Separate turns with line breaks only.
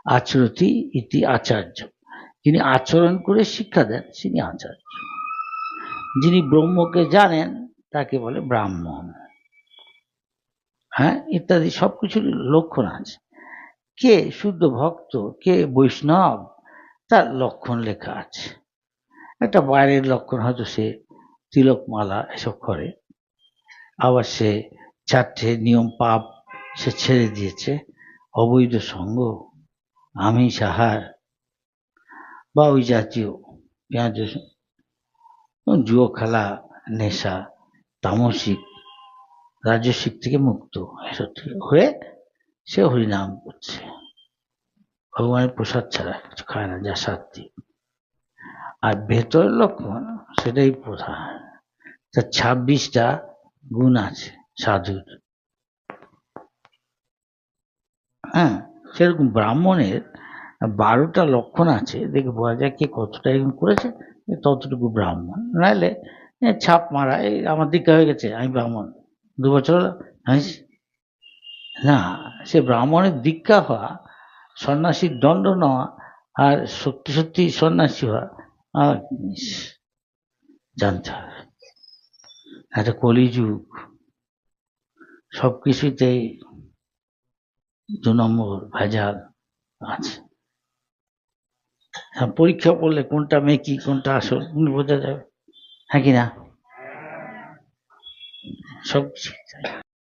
আচরতি ইতি আচার্য, যিনি আচরণ করে শিক্ষা দেন তিনি আচার্য। যিনি ব্রহ্মকে জানেন তাকে বলে ব্রাহ্মণ। হ্যাঁ, ইত্যাদি সবকিছুর লক্ষণ আছে। কে শুদ্ধ ভক্ত, কে বৈষ্ণব, তার লক্ষণ লেখা আছে। একটা বাইরের লক্ষণ, হয়তো সে তিলকমালা এসব করে, আবার সে 4টে নিয়ম পাপ সে ছেড়ে দিয়েছে, অবৈধ সঙ্গ, আমি সাহার বা ওই জাতীয় পেঁয়াজ জুয়ো খেলা, নেশা, তামসিক, রাজসিক থেকে মুক্ত এসব হয়ে সে হরিনাম করছে, ভগবানের প্রসাদ ছাড়া কিছু খায় না, যা শাস্তি। আর ভেতরের লক্ষণ সেটাই প্রধান, তার 26টা গুণ আছে সাধুর। হ্যাঁ, সেরকম ব্রাহ্মণের 12টা লক্ষণ আছে, দেখে বোঝা যায় কে কতটা এরকম করেছে, ততটুকু ব্রাহ্মণ। নাহলে ছাপ মারা, এই আমার দীক্ষা হয়ে গেছে আমি ব্রাহ্মণ, 2 বছর হলো না। সে ব্রাহ্মণের দীক্ষা হওয়া, সন্ন্যাসীর দণ্ড নেওয়া আর সত্যি সত্যি সন্ন্যাসী হওয়া আর জিনিস জানতে হবে। একটা কলিযুগ, সবকিছুতেই 2 নম্বর ভেজাল আছে। পরীক্ষা পড়লে কোনটা মেকি কোনটা আসল বোঝা যাবে, হ্যাঁ কি না? সব